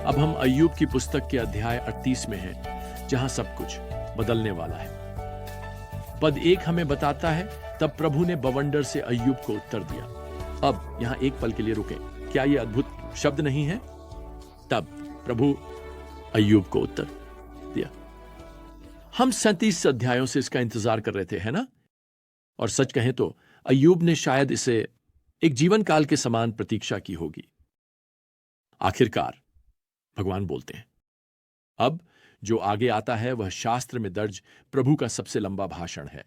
अब हम अय्यूब की पुस्तक के अध्याय 38 में हैं, जहां सब कुछ बदलने वाला है। पद 1 हमें बताता है, तब प्रभु ने बवंडर से अय्यूब को उत्तर दिया। अब यहां एक पल के लिए रुकें। क्या यह अद्भुत शब्द नहीं है? तब प्रभु अय्यूब को उत्तर दिया। हम 37 अध्यायों से इसका इंतजार कर रहे थे, है ना? और सच कहें तो अय्यूब ने शायद इसे एक जीवन काल के समान प्रतीक्षा की होगी। आखिरकार भगवान बोलते हैं। अब जो आगे आता है वह शास्त्र में दर्ज प्रभु का सबसे लंबा भाषण है।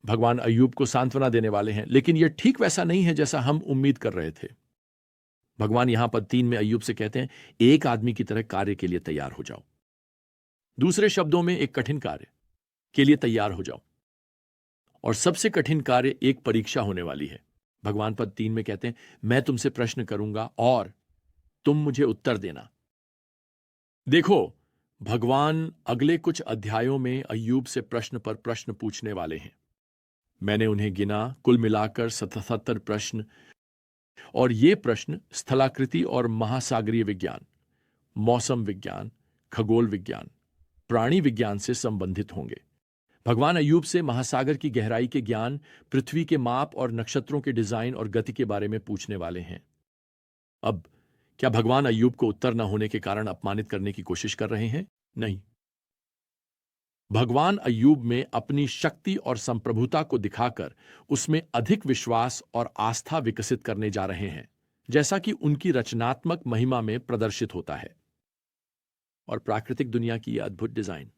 भगवान अय्यूब को सांत्वना देने वाले हैं, लेकिन यह ठीक वैसा नहीं है जैसा हम उम्मीद कर रहे थे। भगवान यहां पद 3 में अय्यूब से कहते हैं, एक आदमी की तरह कार्य के लिए तैयार हो जाओ। दूसरे शब्दों में, एक कठिन कार्य के लिए तैयार हो जाओ। और सबसे कठिन कार्य एक परीक्षा होने वाली है। भगवान पद 3 में कहते हैं, मैं तुमसे प्रश्न करूंगा और तुम मुझे उत्तर देना। देखो, भगवान अगले कुछ अध्यायों में अय्यूब से प्रश्न पर प्रश्न पूछने वाले हैं। मैंने उन्हें गिना, कुल मिलाकर 77 प्रश्न। और ये प्रश्न स्थलाकृति और महासागरीय विज्ञान, मौसम विज्ञान, खगोल विज्ञान, प्राणी विज्ञान से संबंधित होंगे। भगवान अय्यूब से महासागर की गहराई के ज्ञान, पृथ्वी के माप और नक्षत्रों के डिजाइन और गति के बारे में पूछने वाले हैं। अब क्या भगवान अय्यूब को उत्तर न होने के कारण अपमानित करने की कोशिश कर रहे हैं? नहीं। भगवान अय्यूब में अपनी शक्ति और संप्रभुता को दिखाकर उसमें अधिक विश्वास और आस्था विकसित करने जा रहे हैं, जैसा कि उनकी रचनात्मक महिमा में प्रदर्शित होता है। और प्राकृतिक दुनिया की यह अद्भुत डिजाइन।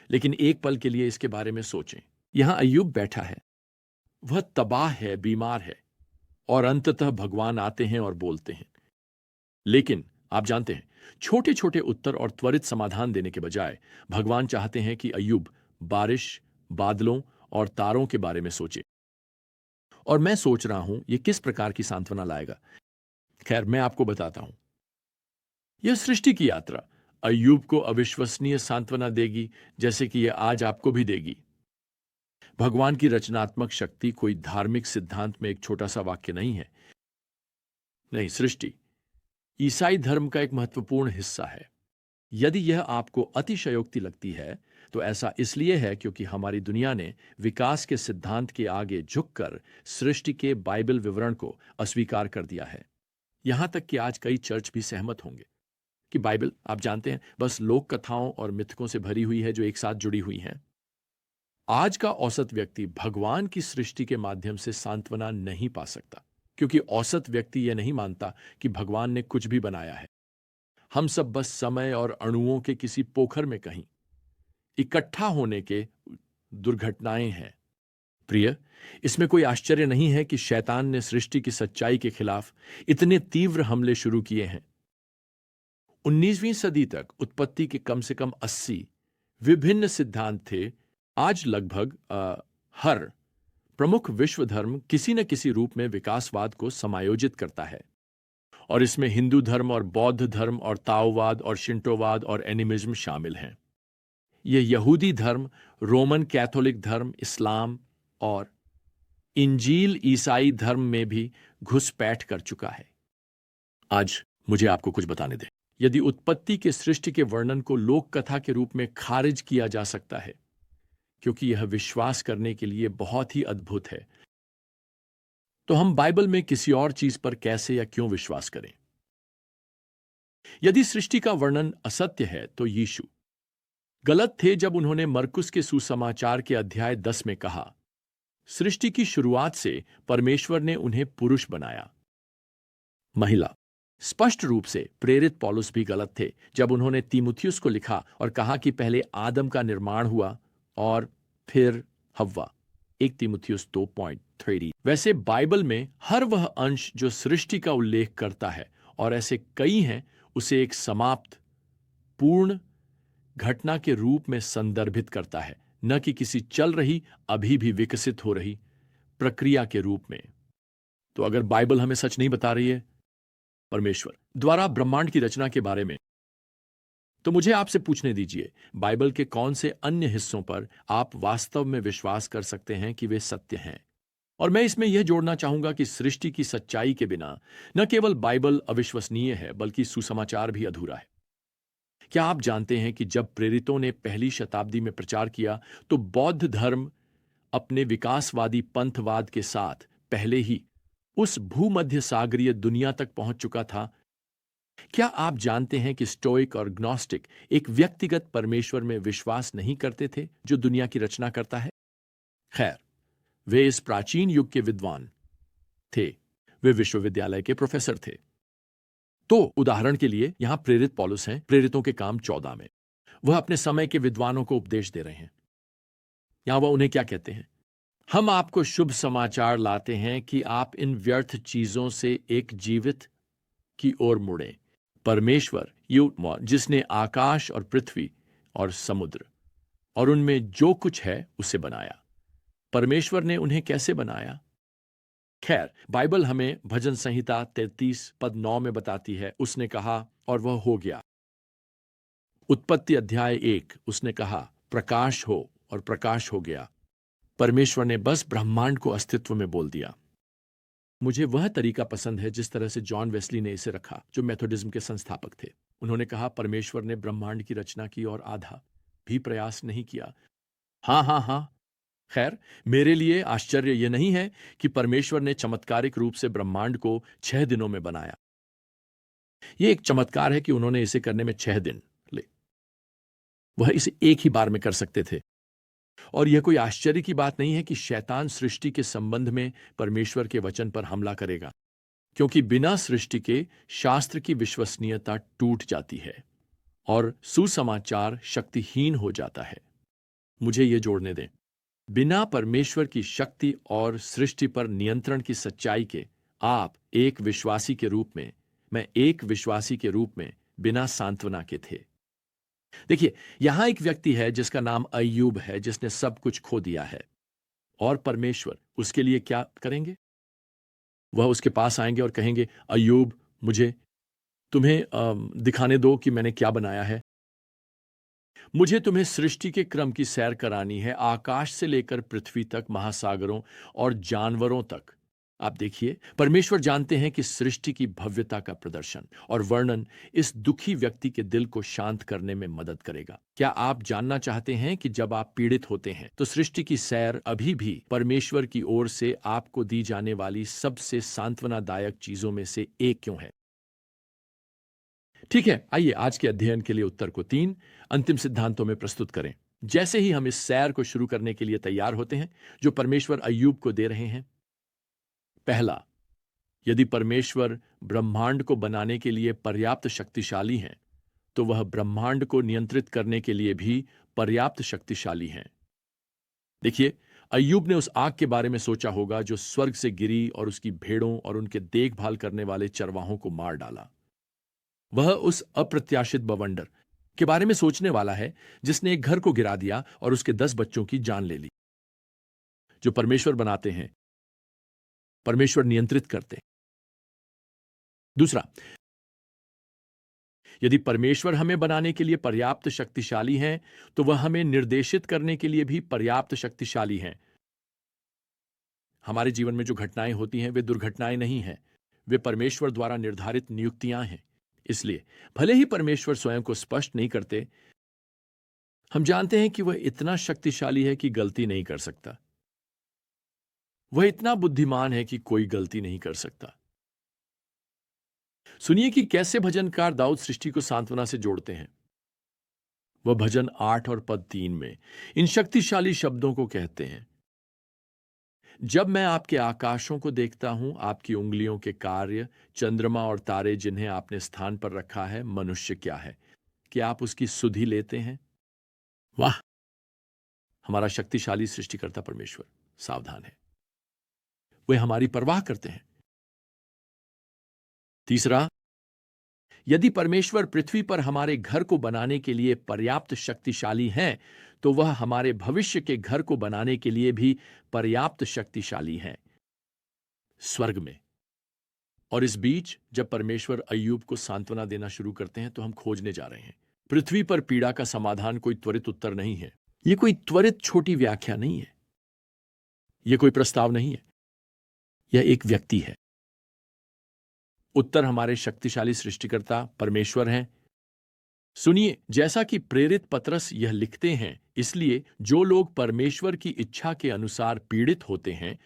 लेकिन एक पल के लिए इसके बारे में सोचें। यहां अय्यूब बैठा है, वह तबाह है, बीमार है, और अंततः भगवान आते हैं और बोलते हैं। लेकिन आप जानते हैं, छोटे छोटे उत्तर और त्वरित समाधान देने के बजाय भगवान चाहते हैं कि अय्यूब बारिश, बादलों और तारों के बारे में सोचे। और मैं सोच रहा हूं यह किस प्रकार की सांत्वना लाएगा। खैर, मैं आपको बताता हूं। यह सृष्टि की यात्रा अय्यूब को अविश्वसनीय सांत्वना देगी, जैसे कि यह आज आपको भी देगी। भगवान की रचनात्मक शक्ति कोई धार्मिक सिद्धांत में एक छोटा सा वाक्य नहीं है। नहीं, सृष्टि ईसाई धर्म का एक महत्वपूर्ण हिस्सा है। यदि यह आपको अतिशयोक्ति लगती है तो ऐसा इसलिए है क्योंकि हमारी दुनिया ने विकास के सिद्धांत के आगे झुककर सृष्टि के बाइबल विवरण को अस्वीकार कर दिया है। यहां तक कि आज कई चर्च भी सहमत होंगे कि बाइबल, आप जानते हैं, बस लोक कथाओं और मिथकों से भरी हुई है जो एक साथ जुड़ी हुई हैं। आज का औसत व्यक्ति भगवान की सृष्टि के माध्यम से सांत्वना नहीं पा सकता, क्योंकि औसत व्यक्ति यह नहीं मानता कि भगवान ने कुछ भी बनाया है। हम सब बस समय और अणुओं के किसी पोखर में कहीं इकट्ठा होने के दुर्घटनाएं हैं। प्रिय, इसमें कोई आश्चर्य नहीं है कि शैतान ने सृष्टि की सच्चाई के खिलाफ इतने तीव्र हमले शुरू किए हैं। 19वीं सदी तक उत्पत्ति के कम से कम 80 विभिन्न सिद्धांत थे। आज लगभग हर प्रमुख विश्व धर्म किसी न किसी रूप में विकासवाद को समायोजित करता है, और इसमें हिंदू धर्म और बौद्ध धर्म और ताओवाद और शिंटोवाद और एनिमिज्म शामिल हैं। यह यहूदी धर्म, रोमन कैथोलिक धर्म, इस्लाम और इंजील ईसाई धर्म में भी घुसपैठ कर चुका है। आज मुझे आपको कुछ बताने दें। यदि उत्पत्ति के सृष्टि के वर्णन को लोक कथा के रूप में खारिज किया जा सकता है क्योंकि यह विश्वास करने के लिए बहुत ही अद्भुत है, तो हम बाइबल में किसी और चीज पर कैसे या क्यों विश्वास करें? यदि सृष्टि का वर्णन असत्य है तो यीशु गलत थे जब उन्होंने मरकुस के सुसमाचार के अध्याय 10 में कहा, सृष्टि की शुरुआत से परमेश्वर ने उन्हें पुरुष बनाया, महिला। स्पष्ट रूप से प्रेरित पौलुस भी गलत थे जब उन्होंने तीमुथियुस को लिखा और कहा कि पहले आदम का निर्माण हुआ और फिर हव्वा। 1 तीमुथियुस 2:3। वैसे बाइबल में हर वह अंश जो सृष्टि का उल्लेख करता है, और ऐसे कई हैं, उसे एक समाप्त पूर्ण घटना के रूप में संदर्भित करता है, न कि किसी चल रही, अभी भी विकसित हो रही प्रक्रिया के रूप में। तो अगर बाइबल हमें सच नहीं बता रही है परमेश्वर द्वारा ब्रह्मांड की रचना के बारे में, तो मुझे आपसे पूछने दीजिए, बाइबल के कौन से अन्य हिस्सों पर आप वास्तव में विश्वास कर सकते हैं कि वे सत्य हैं? और मैं इसमें यह जोड़ना चाहूंगा कि सृष्टि की सच्चाई के बिना न केवल बाइबल अविश्वसनीय है, बल्कि सुसमाचार भी अधूरा है। क्या आप जानते हैं कि जब प्रेरितों ने पहली शताब्दी में प्रचार किया तो बौद्ध धर्म अपने विकासवादी पंथवाद के साथ पहले ही उस भूमध्य सागरीय दुनिया तक पहुंच चुका था? क्या आप जानते हैं कि स्टोइक और ग्नोस्टिक एक व्यक्तिगत परमेश्वर में विश्वास नहीं करते थे जो दुनिया की रचना करता है? खैर, वे इस प्राचीन युग के विद्वान थे। वे विश्वविद्यालय के प्रोफेसर थे। तो उदाहरण के लिए यहां प्रेरित पौलुस हैं, प्रेरितों के काम 14 में। वह अपने समय के विद्वानों को उपदेश दे रहे हैं। यहां वह उन्हें क्या कहते हैं? हम आपको शुभ समाचार लाते हैं कि आप इन व्यर्थ चीजों से एक जीवित की ओर मुड़ें। परमेश्वर जिसने आकाश और पृथ्वी और समुद्र और उनमें जो कुछ है उसे बनाया। परमेश्वर ने उन्हें कैसे बनाया? खैर, बाइबल हमें भजन संहिता 33 पद 9 में बताती है, उसने कहा और वह हो गया। उत्पत्ति अध्याय 1, उसने कहा प्रकाश हो और प्रकाश हो गया। परमेश्वर ने बस ब्रह्मांड को अस्तित्व में बोल दिया। मुझे वह तरीका पसंद है जिस तरह से जॉन वेस्ली ने इसे रखा, जो मेथोडिज्म के संस्थापक थे। उन्होंने कहा परमेश्वर ने ब्रह्मांड की रचना की और आधा भी प्रयास नहीं किया। हाँ हाँ हाँ। खैर, मेरे लिए आश्चर्य यह नहीं है कि परमेश्वर ने चमत्कारिक रूप से ब्रह्मांड को 6 दिनों में बनाया। यह एक चमत्कार है कि उन्होंने इसे करने में 6 दिन ले। वह इसे एक ही बार में कर सकते थे। और यह कोई आश्चर्य की बात नहीं है कि शैतान सृष्टि के संबंध में परमेश्वर के वचन पर हमला करेगा, क्योंकि बिना सृष्टि के शास्त्र की विश्वसनीयता टूट जाती है और सुसमाचार शक्तिहीन हो जाता है। मुझे यह जोड़ने दें, बिना परमेश्वर की शक्ति और सृष्टि पर नियंत्रण की सच्चाई के आप एक विश्वासी के रूप में, मैं एक विश्वासी के रूप में बिना सांत्वना के थे। देखिए, यहां एक व्यक्ति है जिसका नाम अय्यूब है, जिसने सब कुछ खो दिया है। और परमेश्वर उसके लिए क्या करेंगे? वह उसके पास आएंगे और कहेंगे, अय्यूब, मुझे तुम्हें दिखाने दो कि मैंने क्या बनाया है। मुझे तुम्हें सृष्टि के क्रम की सैर करानी है, आकाश से लेकर पृथ्वी तक, महासागरों और जानवरों तक। आप देखिए, परमेश्वर जानते हैं कि सृष्टि की भव्यता का प्रदर्शन और वर्णन इस दुखी व्यक्ति के दिल को शांत करने में मदद करेगा। क्या आप जानना चाहते हैं कि जब आप पीड़ित होते हैं तो सृष्टि की सैर अभी भी परमेश्वर की ओर से आपको दी जाने वाली सबसे सांत्वनादायक चीजों में से एक क्यों है? ठीक है, आइए आज के अध्ययन के लिए उत्तर को 3 अंतिम सिद्धांतों में प्रस्तुत करें। जैसे ही हम इस सैर को शुरू करने के लिए तैयार होते हैं जो परमेश्वर अय्यूब को दे रहे हैं। पहला, यदि परमेश्वर ब्रह्मांड को बनाने के लिए पर्याप्त शक्तिशाली हैं, तो वह ब्रह्मांड को नियंत्रित करने के लिए भी पर्याप्त शक्तिशाली हैं। देखिए, अय्यूब ने उस आग के बारे में सोचा होगा जो स्वर्ग से गिरी और उसकी भेड़ों और उनके देखभाल करने वाले चरवाहों को मार डाला। वह उस अप्रत्याशित बवंडर के बारे में सोचने वाला है जिसने एक घर को गिरा दिया और उसके 10 बच्चों की जान ले ली। जो परमेश्वर बनाते हैं, परमेश्वर नियंत्रित करते हैं। दूसरा, यदि परमेश्वर हमें बनाने के लिए पर्याप्त शक्तिशाली हैं, तो वह हमें निर्देशित करने के लिए भी पर्याप्त शक्तिशाली हैं। हमारे जीवन में जो घटनाएं होती हैं वे दुर्घटनाएं नहीं हैं, वे परमेश्वर द्वारा निर्धारित नियुक्तियां हैं। इसलिए भले ही परमेश्वर स्वयं को स्पष्ट नहीं करते, हम जानते हैं कि वह इतना शक्तिशाली है कि गलती नहीं कर सकता। वह इतना बुद्धिमान है कि कोई गलती नहीं कर सकता। सुनिए कि कैसे भजनकार दाऊद सृष्टि को सांत्वना से जोड़ते हैं। वह भजन 8 और पद 3 में इन शक्तिशाली शब्दों को कहते हैं, जब मैं आपके आकाशों को देखता हूं, आपकी उंगलियों के कार्य, चंद्रमा और तारे जिन्हें आपने स्थान पर रखा है, मनुष्य क्या है कि आप उसकी सुधि लेते हैं? वाह! हमारा शक्तिशाली सृष्टिकर्ता परमेश्वर सावधान है। वे हमारी परवाह करते हैं। तीसरा, यदि परमेश्वर पृथ्वी पर हमारे घर को बनाने के लिए पर्याप्त शक्तिशाली हैं, तो वह हमारे भविष्य के घर को बनाने के लिए भी पर्याप्त शक्तिशाली हैं, स्वर्ग में। और इस बीच जब परमेश्वर अय्यूब को सांत्वना देना शुरू करते हैं तो हम खोजने जा रहे हैं। पृथ्वी पर पीड़ा का समाधान कोई त्वरित उत्तर नहीं है। यह कोई त्वरित छोटी व्याख्या नहीं है। यह कोई प्रस्ताव नहीं है। यह एक व्यक्ति है? उत्तर हमारे शक्तिशाली सृष्टिकर्ता परमेश्वर हैं। सुनिए, जैसा कि प्रेरित पतरस यह लिखते हैं, इसलिए जो लोग परमेश्वर की इच्छा के अनुसार पीड़ित होते हैं,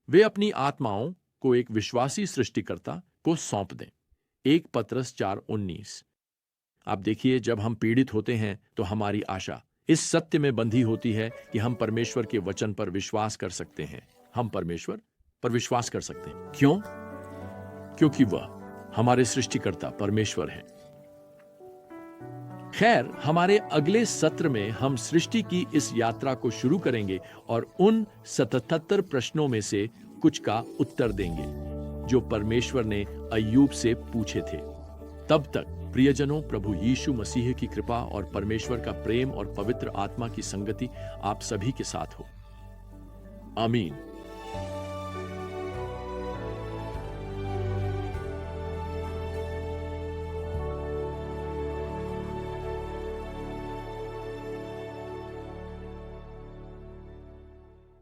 वे अपनी आत्माओं को एक विश्वासी सृष्टिकर्ता को सौंप दें। 1 पतरस 4:19। आप देखिए, जब हम पीड़ित होते हैं तो हमारी आशा इस सत्य में बंधी होती है कि हम परमेश्वर के वचन पर विश्वास कर सकते हैं। हम परमेश्वर पर विश्वास कर सकते हैं। क्यों? क्योंकि वह हमारे सृष्टिकर्ता परमेश्वर हैं। खैर, हमारे अगले सत्र में हम सृष्टि की इस यात्रा को शुरू करेंगे और उन 77 प्रश्नों में से कुछ का उत्तर देंगे जो परमेश्वर ने अय्यूब से पूछे थे। तब तक प्रियजनों, प्रभु यीशु मसीह की कृपा और परमेश्वर का प्रेम और पवित्र आत्मा की संगति आप सभी के साथ हो। आमीन।